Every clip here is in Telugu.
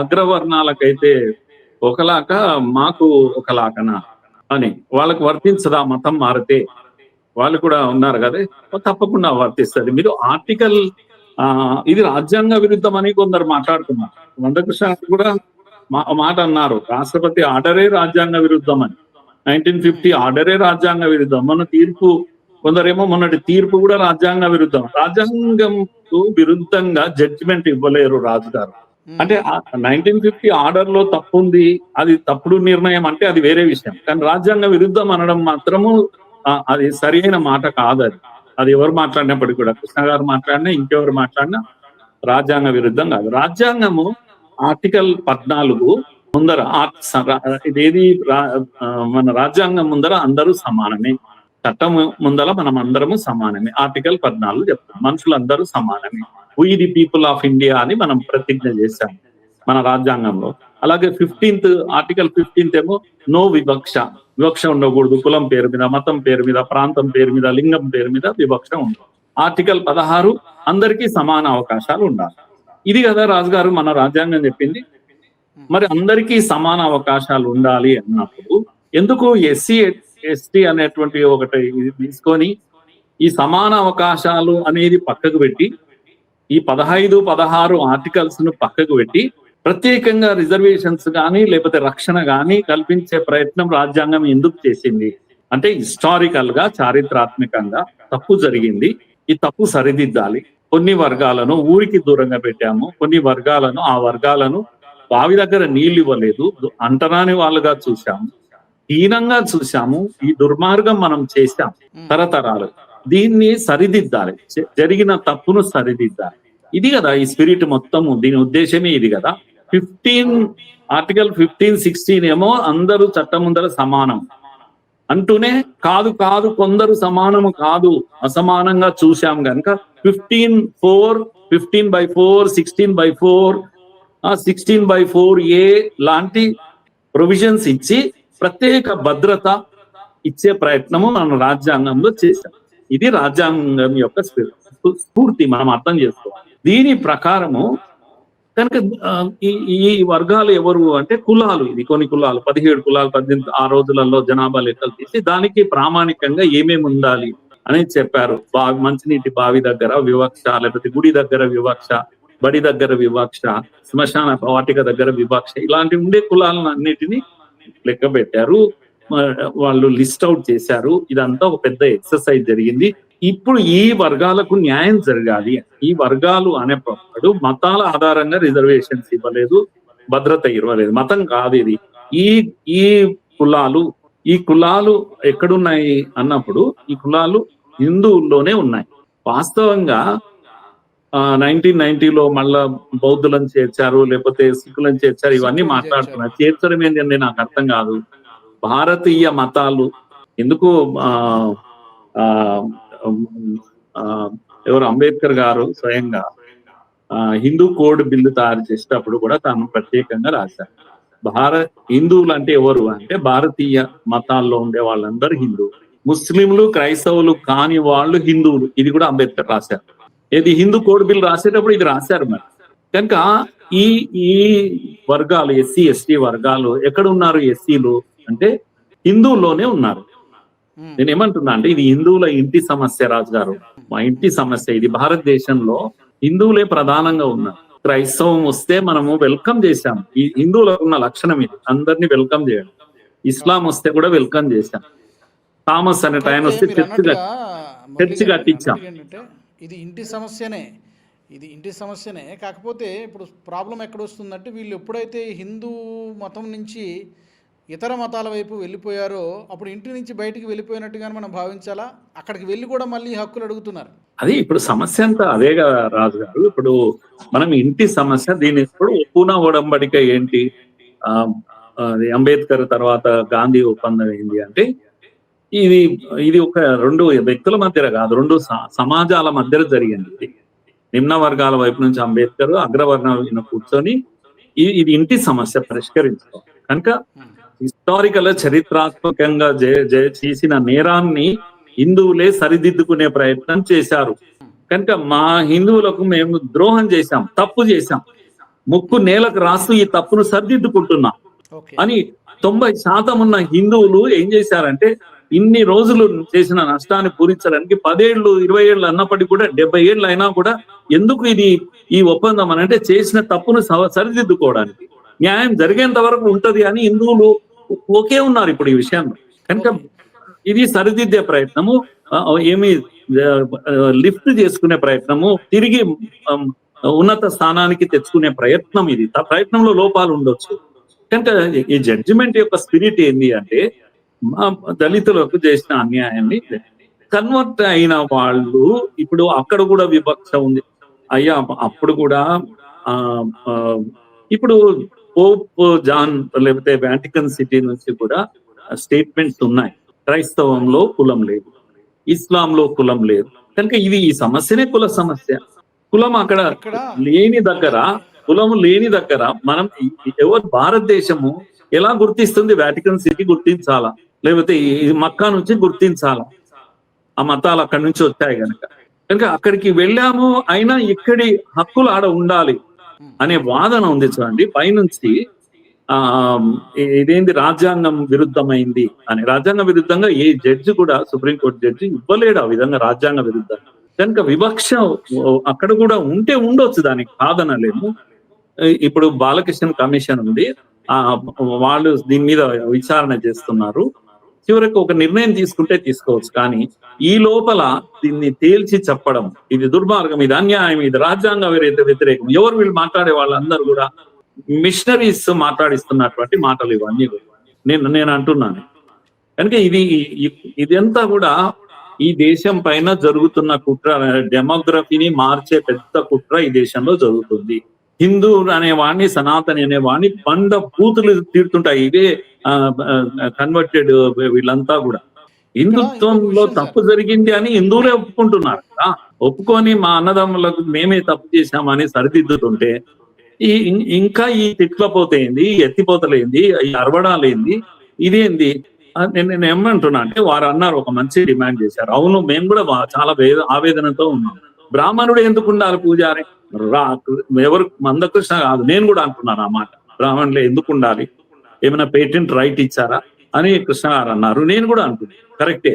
అగ్రవర్ణాలకైతే ఒకలాక మాకు ఒకలాకనా అని వాళ్ళకు వర్తించదా మతం మారితే? వాళ్ళు కూడా ఉన్నారు కదా, తప్పకుండా వర్తిస్తుంది. మీరు ఆర్టికల్ ఇది రాజ్యాంగ విరుద్ధం అని కొందరు మాట్లాడుతున్నారు. మందకృష్ణ కూడా మాట అన్నారు, రాష్ట్రపతి ఆర్డరే రాజ్యాంగ విరుద్ధం అని. 1950 ఆర్డరే రాజ్యాంగ విరుద్ధం. మొన్న తీర్పు, కొందరేమో మొన్నటి తీర్పు కూడా రాజ్యాంగ విరుద్ధం. రాజ్యాంగం విరుద్ధంగా జడ్జిమెంట్ ఇవ్వలేరు రాజుగారు. అంటే 1950 ఆర్డర్ లో తప్పు ఉంది, అది తప్పుడు నిర్ణయం అంటే అది వేరే విషయం. కానీ రాజ్యాంగ విరుద్ధం అనడం మాత్రము అది సరైన మాట కాదు. అది ఎవరు మాట్లాడినప్పటికీ కూడా, కృష్ణ గారు మాట్లాడినా ఇంకెవరు మాట్లాడినా రాజ్యాంగ విరుద్ధం కాదు. రాజ్యాంగము ఆర్టికల్ 14 ముందర ఇదేది మన రాజ్యాంగం ముందర అందరూ సమానమే, చట్టం ముందర మనం అందరము సమానమే. ఆర్టికల్ 14 చెప్తాం మనుషులందరూ సమానమే. We the people of India అని మనం ప్రతిజ్ఞ చేశాం మన రాజ్యాంగంలో. అలాగే ఆర్టికల్ 15 ఏమో నో వివక్ష ఉండకూడదు. కులం పేరు మీద, మతం పేరు మీద, ప్రాంతం పేరు మీద, లింగం పేరు మీద వివక్ష ఉండదు. ఆర్టికల్ 16 అందరికీ సమాన అవకాశాలు ఉండాలి. ఇది కదా రాజుగారు మన రాజ్యాంగం చెప్పింది. మరి అందరికీ సమాన అవకాశాలు ఉండాలి అన్నప్పుడు ఎందుకు ఎస్సీ ఎస్టీ అనేటువంటి ఒకటి తీసుకొని ఈ సమాన అవకాశాలు అనేది పక్కకు పెట్టి, ఈ 15, 16 ఆర్టికల్స్ ను పక్కకు పెట్టి ప్రత్యేకంగా రిజర్వేషన్స్ కానీ లేకపోతే రక్షణ కానీ కల్పించే ప్రయత్నం రాజ్యాంగం ఎందుకు చేసింది అంటే, హిస్టారికల్ గా చారిత్రాత్మకంగా తప్పు జరిగింది, ఈ తప్పు సరిదిద్దాలి. కొన్ని వర్గాలను ఊరికి దూరంగా పెట్టాము, కొన్ని వర్గాలను ఆ వర్గాలను బావి దగ్గర నీళ్లు ఇవ్వలేదు, అంటరాని వాళ్ళుగా చూశాము, హీనంగా చూశాము. ఈ దుర్మార్గం మనం చేశాం తరతరాలు. దీన్ని సరిదిద్దాలి, జరిగిన తప్పును సరిదిద్దాలి. ఇది కదా ఈ స్పిరిట్ మొత్తము, దీని ఉద్దేశమే ఇది కదా. ఆర్టికల్ 15, 16 ఏమో అందరూ చట్టం ముందర సమానం అంటూనే కాదు కొందరు సమానము కాదు, అసమానంగా చూశాం కనుక 15/4, 15/4, 16/4, 16/4A లాంటి ప్రొవిజన్స్ ఇచ్చి ప్రత్యేక భద్రత ఇచ్చే ప్రయత్నము మనం రాజ్యాంగంలో చేశాం. ఇది రాజ్యాంగం యొక్క స్ఫూర్తి మనం అర్థం చేసుకోవాలి. దీని ప్రకారము కనుక ఈ వర్గాలు ఎవరు అంటే కులాలు, ఇది కొన్ని కులాలు 17 కులాలు 18 ఆ రోజులలో జనాభా లెక్కలు తీసి దానికి ప్రామాణికంగా ఏమేమి ఉండాలి అనేది చెప్పారు. మంచినీటి బావి దగ్గర వివక్ష, లేకపోతే గుడి దగ్గర వివక్ష, బడి దగ్గర వివక్ష, శ్మశాన వాటిక దగ్గర వివక్ష, ఇలాంటి ఉండే కులాలను అన్నిటినీ లెక్క పెట్టారు, వాళ్ళు లిస్ట్ అవుట్ చేశారు. ఇదంతా ఒక పెద్ద ఎక్సర్సైజ్ జరిగింది. ఇప్పుడు ఈ వర్గాలకు న్యాయం జరగాలి. ఈ వర్గాలు అనేటప్పుడు మతాల ఆధారంగా రిజర్వేషన్స్ ఇవ్వలేదు, భద్రత ఇవ్వలేదు, మతం కాదు ఇది. ఈ కులాలు ఎక్కడున్నాయి అన్నప్పుడు ఈ కులాలు హిందువుల్లోనే ఉన్నాయి. వాస్తవంగా 1990లో మళ్ళా బౌద్ధులను చేర్చారు, లేకపోతే సిక్కులను చేర్చారు, ఇవన్నీ మాట్లాడుతున్నారు. చేర్చడం ఏంటంటే నాకు అర్థం కాదు. భారతీయ మతాలు ఎందుకు ఎవరు అంబేద్కర్ గారు స్వయంగా హిందూ కోడ్ బిల్లు తయారు చేసేటప్పుడు కూడా తాను ప్రత్యేకంగా రాశారు. హిందువులు అంటే ఎవరు అంటే భారతీయ మతాల్లో ఉండే వాళ్ళందరూ హిందువు, ముస్లింలు క్రైస్తవులు కాని వాళ్ళు హిందువులు. ఇది కూడా అంబేద్కర్ రాశారు. ఇది హిందూ కోడ్ బిల్ రాసేటప్పుడు ఇది రాశారు. మరి కనుక ఈ వర్గాలు ఎస్సీ ఎస్టీ వర్గాలు ఎక్కడ ఉన్నారు? ఎస్సీలు అంటే హిందువుల్లోనే ఉన్నారు. నేను ఏమంటున్నా అంటే ఇది హిందువుల ఇంటి సమస్య రాజుగారు, మా ఇంటి సమస్య. ఇది భారతదేశంలో హిందువులే ప్రధానంగా ఉన్నారు. క్రైస్తవం వస్తే మనము వెల్కమ్ చేశాం. ఈ హిందువులకు ఉన్న లక్షణం ఇది, అందరినీ వెల్కమ్ చేయడం. ఇస్లాం వస్తే కూడా వెల్కమ్ చేశాం. థామస్ అనే ఆయన వస్తే చర్చి కట్టించాం. ఇది ఇంటి సమస్యనే. కాకపోతే ఇప్పుడు ప్రాబ్లం ఎక్కడ వస్తుందంటే, వీళ్ళు ఎప్పుడైతే హిందూ మతం నుంచి ఇతర మతాల వైపు వెళ్ళిపోయారో అప్పుడు ఇంటి నుంచి బయటికి వెళ్ళిపోయినట్టుగానే మనం భావించాలా? అక్కడికి వెళ్ళి కూడా మళ్ళీ హక్కులు అడుగుతున్నారు. అది ఇప్పుడు సమస్య అంతా అదే కదా రాజు గారు. ఇప్పుడు మనం ఇంటి సమస్య, దీని ఇప్పుడు పూనా ఒడంబడిక ఏంటి, అంబేద్కర్ తర్వాత గాంధీ ఒప్పందం ఏంటి అంటే, ఇది ఒక రెండు వ్యక్తుల మధ్య కాదు, రెండు సమాజాల మధ్య జరిగింది. నిమ్న వర్గాల వైపు నుంచి అంబేద్కర్, అగ్రవర్ణాల కూర్చొని ఇది ఇంటి సమస్య పరిష్కరించుకోవాలి. కనుక హిస్టారికల్ చరిత్రాత్మకంగా చేసిన నేరాన్ని హిందువులే సరిదిద్దుకునే ప్రయత్నం చేశారు. కనుక మా హిందువులకు మేము ద్రోహం చేశాం, తప్పు చేశాం. ముక్కు నేలకు రాస్తూ ఈ తప్పును సరిదిద్దుకుంటున్నా ఓకే. అని 90% ఉన్న హిందువులు ఏం చేశారంటే ఇన్ని రోజులు చేసిన నష్టాన్ని పూరించడానికి 10 ఏళ్ళు 20 ఏళ్ళు అన్నప్పటికీ కూడా 70 ఏళ్ళు అయినా కూడా ఎందుకు ఇది ఈ ఒప్పందం అని అంటే చేసిన తప్పును సరిదిద్దుకోవడానికి న్యాయం జరిగేంత వరకు ఉంటది అని హిందువులు ఓకే ఉన్నారు ఇప్పుడు ఈ విషయంలో. కనుక ఇది సరిదిద్దే ప్రయత్నము, ఏమి లిఫ్ట్ చేసుకునే ప్రయత్నము, తిరిగి ఉన్నత స్థానానికి తెచ్చుకునే ప్రయత్నం ఇది. ఆ ప్రయత్నంలో లోపాలు ఉండొచ్చు. కనుక ఈ జడ్జిమెంట్ యొక్క స్పిరిట్ ఏంది అంటే దళితులకు చేసిన అన్యాయాన్ని కన్వర్ట్ అయిన వాళ్ళు ఇప్పుడు అక్కడ కూడా వివక్ష ఉంది. అయ్యా అప్పుడు కూడా ఇప్పుడు పోప్ జాన్ లేకపోతే వాటికన్ సిటీ నుంచి కూడా స్టేట్మెంట్స్ ఉన్నాయి. క్రైస్తవంలో కులం లేదు, ఇస్లాంలో కులం లేదు. కనుక ఇది ఈ సమస్యనే కుల సమస్య. కులం అక్కడ లేని దగ్గర, కులం లేని దగ్గర మనం ఎవరు భారతదేశము ఎలా గుర్తిస్తుంది? వాటికన్ సిటీ గుర్తించాలా, లేకపోతే ఈ మక్కా నుంచి గుర్తించాలా? ఆ మతాలు అక్కడి నుంచి వచ్చాయి కనుక అక్కడికి వెళ్ళాము, అయినా ఇక్కడి హక్కులు ఆడ ఉండాలి అనే వాదన ఉంది. చూడండి పైనుంచి ఇదేంది రాజ్యాంగం విరుద్ధమైంది అని. రాజ్యాంగ విరుద్ధంగా ఏ జడ్జి కూడా, సుప్రీంకోర్టు జడ్జి ఇవ్వలేడు ఆ విధంగా రాజ్యాంగ విరుద్ధంగా. కనుక వివక్ష అక్కడ కూడా ఉంటే ఉండొచ్చు, దానికి కాదనలేము. ఇప్పుడు బాలకృష్ణ కమిషన్ ఉంది, వాళ్ళు దీని మీద విచారణ చేస్తున్నారు. చివరికి ఒక నిర్ణయం తీసుకుంటే తీసుకోవచ్చు. కానీ ఈ లోపల దీన్ని తేల్చి చెప్పడం ఇది దుర్మార్గం, ఇది అన్యాయం, ఇది రాజ్యాంగ వ్యతిరేకం. ఎవరు వీళ్ళు మాట్లాడే వాళ్ళందరూ కూడా మిషనరీస్ మాట్లాడిస్తున్నటువంటి మాటలు ఇవన్నీ నేను అంటున్నాను. కనుక ఇదంతా కూడా ఈ దేశం పైన జరుగుతున్న కుట్ర, డెమోగ్రఫీని మార్చే పెద్ద కుట్ర ఈ దేశంలో జరుగుతుంది. హిందూ అనేవాడిని, సనాతని అనేవాడిని బండ బూతులు తీరుతుంటాయి. ఇవే కన్వర్టెడ్ వీళ్ళంతా కూడా హిందుత్వంలో తప్పు జరిగింది అని హిందువులే ఒప్పుకుంటున్నారు కదా. ఒప్పుకొని మా అన్నదమ్ములకు మేమే తప్పు చేశామని సరిదిద్దుతుంటే ఇంకా ఈ తిట్లపోతేంది, ఎత్తిపోతలేంది, ఈ అరవడాలేంది, ఇదేంది? నేను ఏమంటున్నా అంటే వారు అన్నారు, ఒక మంచి డిమాండ్ చేశారు. అవును, మేము కూడా చాలా ఆవేదనతో ఉన్నాం. బ్రాహ్మణుడు ఎందుకు ఉండాలి పూజారి? ఎవరు మందకృష్ణ కాదు, నేను కూడా అంటున్నాను ఆ మాట. బ్రాహ్మణులు ఎందుకు ఉండాలి? ఏమైనా పేటెంట్ రైట్ ఇచ్చారా అని కృష్ణ గారు అన్నారు. నేను కూడా అంటున్నాను, కరెక్టే.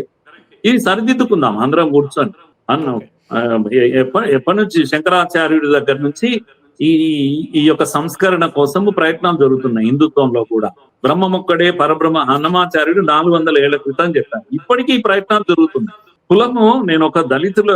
ఇది సరిదిద్దుకుందాం అందరం కూర్చొని అన్నాం. ఎప్పటి నుంచి శంకరాచార్యుడి దగ్గర నుంచి ఈ యొక్క సంస్కరణ కోసం ప్రయత్నాలు జరుగుతున్నాయి హిందుత్వంలో కూడా. బ్రహ్మమొక్కడే పరబ్రహ్మ అన్నమాచార్యుడు 400 ఏళ్ల క్రితం చెప్పారు. ఇప్పటికీ ఈ ప్రయత్నాలు జరుగుతున్నాయి. కులము, నేను ఒక దళితుల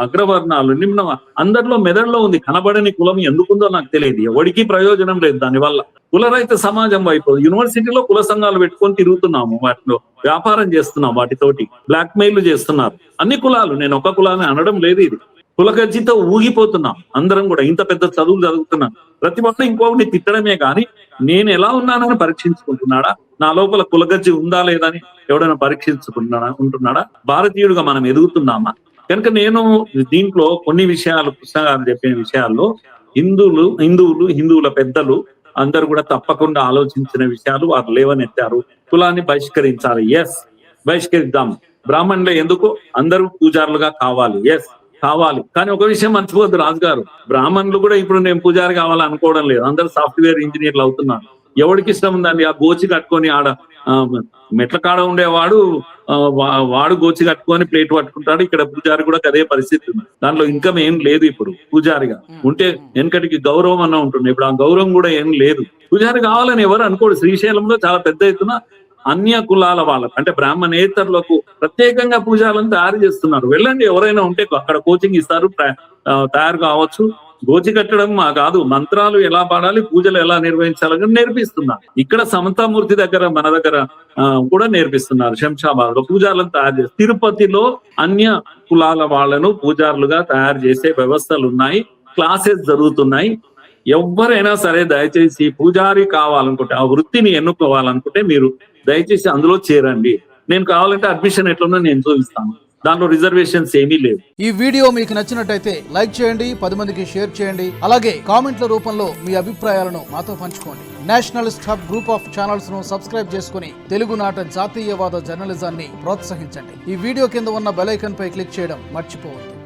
అగ్రవర్ణాలు నిమ్న అందరిలో మెదడులో ఉంది. కనబడని కులం ఎందుకుందో నాకు తెలియదు. ఎవరికి ప్రయోజనం లేదు దానివల్ల. కులరహిత సమాజం వైపు యూనివర్సిటీలో కుల సంఘాలు పెట్టుకొని తిరుగుతున్నాము, వాటిలో వ్యాపారం చేస్తున్నాం, వాటితోటి బ్లాక్ మెయిల్ చేస్తున్నారు అన్ని కులాలు. నేను ఒక కులాన్ని అనడం లేదు, ఇది కులగజ్జితో ఊగిపోతున్నాం అందరం కూడా. ఇంత పెద్ద చదువులు చదువుతున్నాం, ప్రతి ఒక్కరు ఇంకొకరిని తిట్టడమే కానీ నేను ఎలా ఉన్నానని పరీక్షించుకుంటున్నాడా? నా లోపల కులగజ్జి ఉందా లేదని ఎవడైనా ఉంటున్నాడా? భారతీయుడిగా మనం ఎదుగుతున్నామా? కనుక నేను దీంట్లో కొన్ని విషయాలు, కృష్ణ గారు చెప్పిన విషయాల్లో హిందువుల పెద్దలు అందరూ కూడా తప్పకుండా ఆలోచించిన విషయాలు వారు లేవనెత్తారు. కులాన్ని బహిష్కరించాలి, ఎస్ బహిష్కరిద్దాం. బ్రాహ్మణులే ఎందుకు, అందరూ పూజారులుగా కావాలి, ఎస్ కావాలి. కానీ ఒక విషయం మర్చిపోద్దు రాజుగారు, బ్రాహ్మణులు కూడా ఇప్పుడు నేను పూజారి కావాలని అనుకోవడం లేదు. అందరూ సాఫ్ట్వేర్ ఇంజనీర్లు అవుతున్నారు. ఎవరికి ఇష్టం ఉందండి ఆ గోచి కట్టుకొని ఆడ మెట్ల కాడ ఉండేవాడు వాడు గోచి కట్టుకొని ప్లేట్ పట్టుకుంటాడు. ఇక్కడ పూజారి కూడా అదే పరిస్థితి ఉంది. దాంట్లో ఇన్కమ్ ఏం లేదు. ఇప్పుడు పూజారిగా ఉంటే వెనకటికి గౌరవం అన్న ఉంటుంది, ఇప్పుడు ఆ గౌరవం కూడా ఏం లేదు. పూజారి కావాలని ఎవరు అనుకోడు. శ్రీశైలంలో చాలా పెద్ద ఎత్తున అన్య కులాల వాళ్ళకు, అంటే బ్రాహ్మణేతరులకు ప్రత్యేకంగా పూజాలను తయారు చేస్తున్నారు. వెళ్ళండి, ఎవరైనా ఉంటే అక్కడ కోచింగ్ ఇస్తారు, తయారు కావచ్చు. గోచి కట్టడం కాదు, మంత్రాలు ఎలా పాడాలి, పూజలు ఎలా నిర్వహించాలని నేర్పిస్తున్నారు. ఇక్కడ సమతామూర్తి దగ్గర, మన దగ్గర కూడా నేర్పిస్తున్నారు. శంషాబాద్ లో పూజారులను తయారు చేస్తారు. తిరుపతిలో అన్య కులాల వాళ్ళను పూజారులుగా తయారు చేసే వ్యవస్థలు ఉన్నాయి, క్లాసెస్ జరుగుతున్నాయి. ఎవరైనా సరే దయచేసి పూజారి కావాలనుకుంటే, ఆ వృత్తిని ఎన్నుకోవాలనుకుంటే మీరు దయచేసి అందులో చేరండి. నేను కావాలంటే అడ్మిషన్ ఎట్లున్నా నేను చూపిస్తాను, దాంట్లో రిజర్వేషన్స్ ఏమీ లేవు. ఈ వీడియో మీకు నచ్చినట్టయితే లైక్ చేయండి, 10 మందికి షేర్ చేయండి. అలాగే కామెంట్ల రూపంలో మీ అభిప్రాయాలను మాతో పంచుకోండి. Nationalist hub group of channels ను సబ్స్క్రైబ్ చేసుకుని తెలుగునాట జాతీయవాద జర్నలిజాన్ని ప్రోత్సహించండి. ఈ వీడియో కింద ఉన్న బెల్ ఐకాన్ పై క్లిక్ చేయడం మర్చిపోవద్దు.